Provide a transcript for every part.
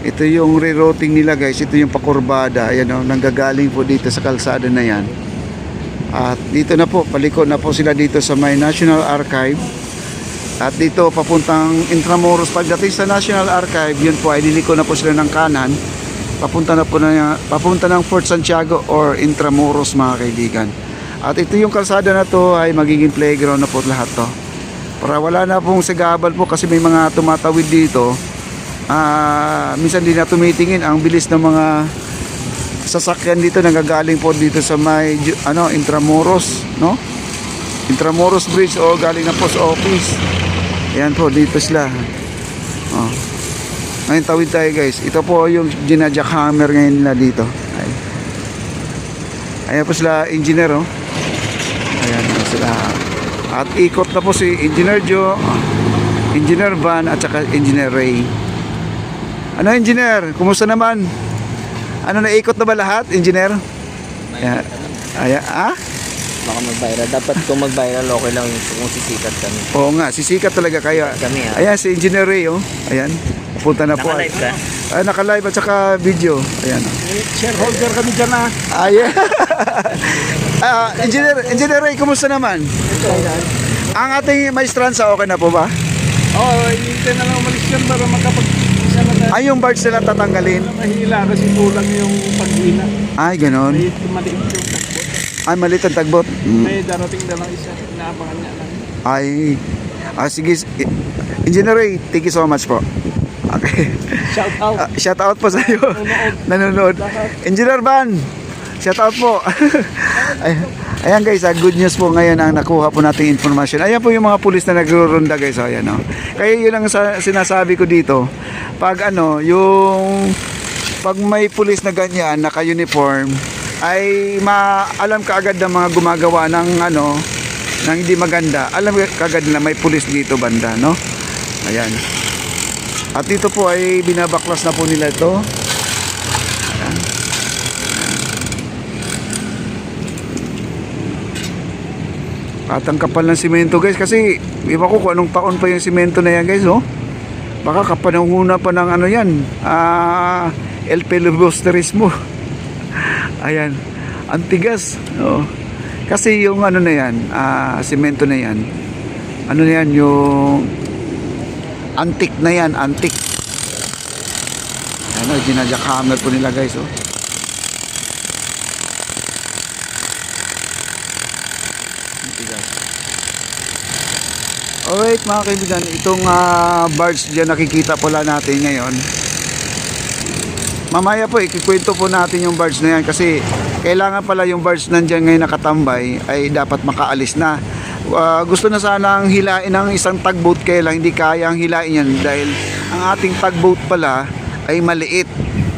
Ito yung rerouting nila guys. Ito yung pakurbada. Ayan o, nanggagaling po dito sa kalsada na yan. At dito na po, paliko na po sila dito sa may National Archive. At dito papuntang Intramuros. Pagdating sa National Archive, yun po ay liliko na po sila ng kanan. Papunta ng Fort Santiago or Intramuros mga kaibigan. At ito yung kalsada na to ay magiging playground na po lahat to. Para wala na pong sagabal po kasi may mga tumatawid dito. Minsan din na tumitingin ang bilis ng mga sasakyan dito nanggagaling po dito sa may Intramuros, no? Intramuros Bridge o galing na post office. Ayan po dito sila. Oh. Ngayon tawid tayo guys. Ito po yung ginajackhammer ngayon nila dito. Ayan po sila engineer oh. Ayan po sila. At ikot na po si Engineer Joe, Engineer Van at saka Engineer Ray. Ano engineer? Kumusta naman? Ano, naikot na ba lahat, engineer? Ayan, Baka mag-viral. Dapat kung mag-viral, okay lang kung sisikat kami. Oo nga, sisikat talaga kayo. Kami, Ayan, si Engineer Ray, oh. Ayan, punta na po. Naka-live ka? Naka-live at saka video. Ayan. Shareholder kami dyan na. Ayan. Engineer Ray, kumusta naman? Ang ating maestranza, okay na po ba? Oo, hindi na lang umalis yan para makapag-isa na tayo. Ay, yung barge nila tatanggalin? Mahila kasi kulang yung paghina. Ay, ganon. May maliit yung tagbot. Ay, maliit ang tagbot. May darating na lang isa. Inaabangan niya lang. Ay, sige. Engineer Ray, thank you so much po. Okay. Shout out. Shout out po sa iyo. Nanonood. Engineer Van, shout out po. Ayan guys, good news po ngayon ang nakuha po nating information. Ayan po yung mga pulis na nagro-ronda guys. Ayan, no? Kaya yun ang sinasabi ko dito. Pag pag may pulis na ganyan, naka-uniform, ay maalam ka agad ng mga gumagawa ng ng hindi maganda. Alam ka agad na may pulis dito banda, no? Ayan. At dito po ay binabaklas na po nila ito. Ayan. At ang kapal ng simento guys, kasi iba ko kung anong taon pa yung simento na yan guys, oh. Baka kapanahuna pa ng yan, El Filibusterismo. Ayan, ang tigas, oh. Kasi yung na yan, simento na yan, yung antique na yan, antique. Ginajackhammer po nila guys, oh. Alright mga kaibigan, itong barge dyan nakikita pala natin ngayon. Mamaya po ikikwento po natin yung barge na yan kasi kailangan pala yung barge nandyan ngayon nakatambay ay dapat makaalis na. Gusto na sanang hilain ng isang tugboat kaya lang hindi kaya ang hilain yan dahil ang ating tugboat pala ay maliit.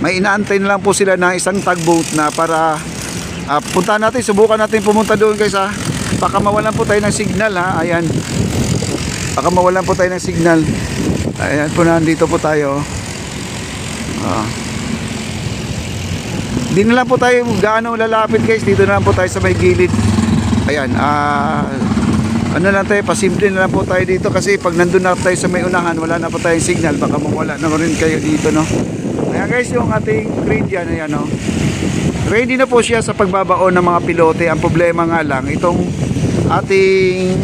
May inaantay na lang po sila ng isang tugboat na para punta natin, subukan natin pumunta doon guys ha. Baka mawalan po tayo ng signal ha. Ayan. Baka mawalan po tayo ng signal. Ayan po, nandito po tayo. Di na lang po tayo gaano lalapit guys. Dito na lang po tayo sa may gilid. Ayan. Lang tayo, pasimple na lang po tayo dito. Kasi pag nandun na tayo sa may unahan, wala na po tayong signal. Baka mawala na rin kayo dito, no? Ayan guys, yung ating crane dyan. Ayan, no? Ready na po siya sa pagbabaon ng mga pilote. Ang problema nga lang, itong ating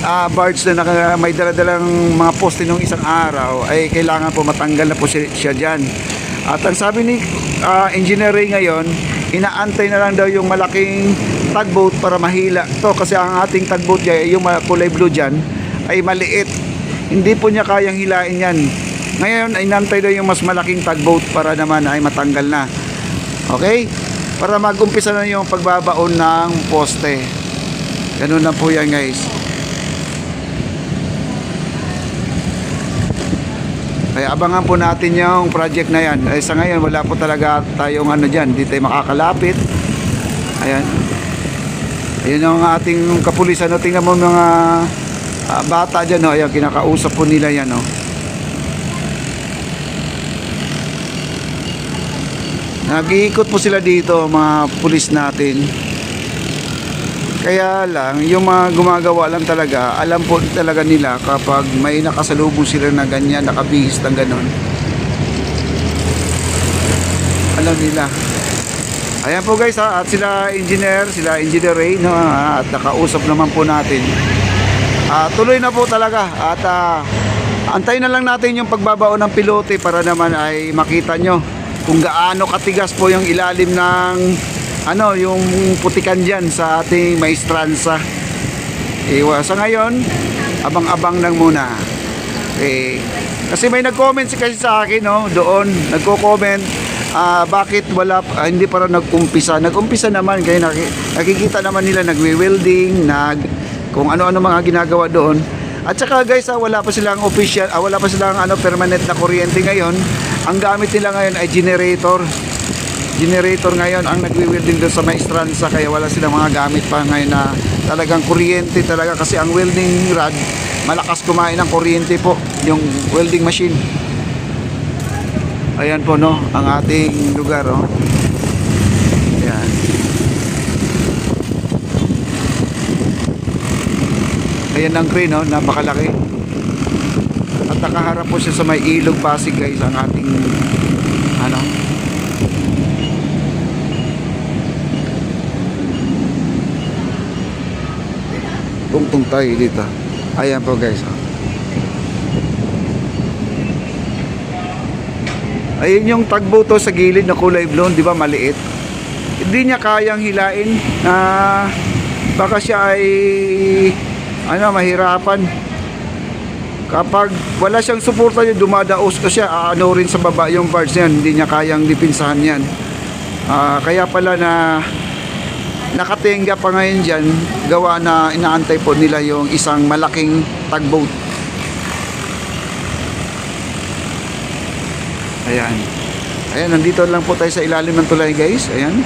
barge na may daladalang mga poste nung isang araw ay kailangan po matanggal na po siya dyan. At ang sabi ni Engineer Ray ngayon, inaantay na lang daw yung malaking tugboat para mahila to kasi ang ating tugboat dyan, yung kulay blue dyan ay maliit, hindi po niya kayang hilain yan. Ngayon inaantay daw yung mas malaking tugboat para naman ay matanggal na. Okay, para mag-umpisa na yung pagbabaon ng poste. Ganun na po yan guys. Kaya abangan po natin yung project na yan. Sa ngayon wala po talaga tayong dyan, hindi tayo makakalapit. Ayan. Ayan yung ating kapulisan. Tingnan mo mga bata dyan, no? Ayan, kinakausap po nila yan, no? Nag-iikot po sila dito, mga pulis natin. Kaya lang, yung mga gumagawa lang talaga, alam po talaga nila kapag may nakasalubong sila na ganyan, nakabihis ng ganon. alam nila. Ayan po guys ha, at sila Engineer Ray, no, at nakausap naman po natin. Tuloy na po talaga at antayin na lang natin yung pagbabaon ng pilote para naman ay makita nyo kung gaano katigas po yung ilalim ng yung putikan dyan sa ating maestranza. Sa ngayon, abang-abang lang muna. Kasi may nag-comment kasi sa akin, no, doon, nagko-comment, bakit wala, hindi para nag-umpisa. Nag-umpisa naman, kaya nakikita naman nila nagwe-welding, kung ano-ano mga ginagawa doon. At saka guys, wala pa silang official, wala pa silang permanent na kuryente ngayon. Ang gamit nila ngayon ay generator. Generator ngayon ang nagwe-welding doon sa maestranza, kaya wala silang mga gamit pa ngayon na talagang kuryente talaga, kasi ang welding rod malakas kumain ng kuryente po, yung welding machine. Ayan po, no, ang ating lugar, oh. Ayan. Ayan ang crane, no, napakalaki. At nakaharap po siya sa may ilog Pasig guys, ang ating tungtong tayo dito. Ayan po guys, oh. Ayun yung tugboat sa gilid na kulay blonde, di ba, maliit. Hindi niya kayang hilain na baka siya ay mahirapan. Kapag wala siyang suporta, yung dumadaos ko siya, rin sa baba yung parts niyan, hindi niya kayang dipinsahan yan. Kaya pala na nakatingga pa ngayon dyan, gawa na inaantay po nila yung isang malaking tugboat. Ayan. Ayan, nandito lang po tayo sa ilalim ng tulay guys. Ayan.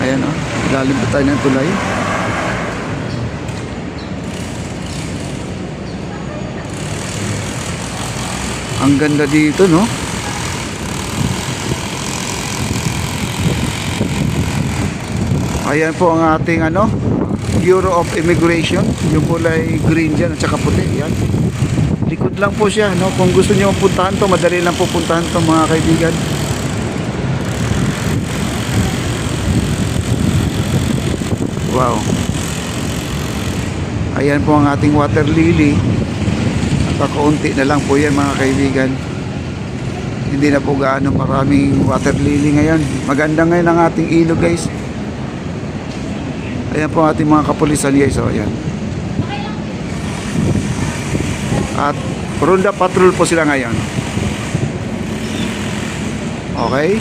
Ayan, oh. Ilalim po tayo ng tulay. Ang ganda dito, no? Ayan po ang ating Bureau of Immigration. Yung kulay green dyan at saka puti. Ayan. Likod lang po siya, no? Kung gusto niyo puntahan to, madali lang po puntahan to mga kaibigan. Wow. Ayan po ang ating water lily. At kaunti na lang po yan mga kaibigan. Hindi na po gaano maraming water lily ngayon. Maganda ngayon ang ating ilog guys. Ayan po ang ating mga kapulisan guys. So, ayan. At ronda patrol po sila ngayon. Okay.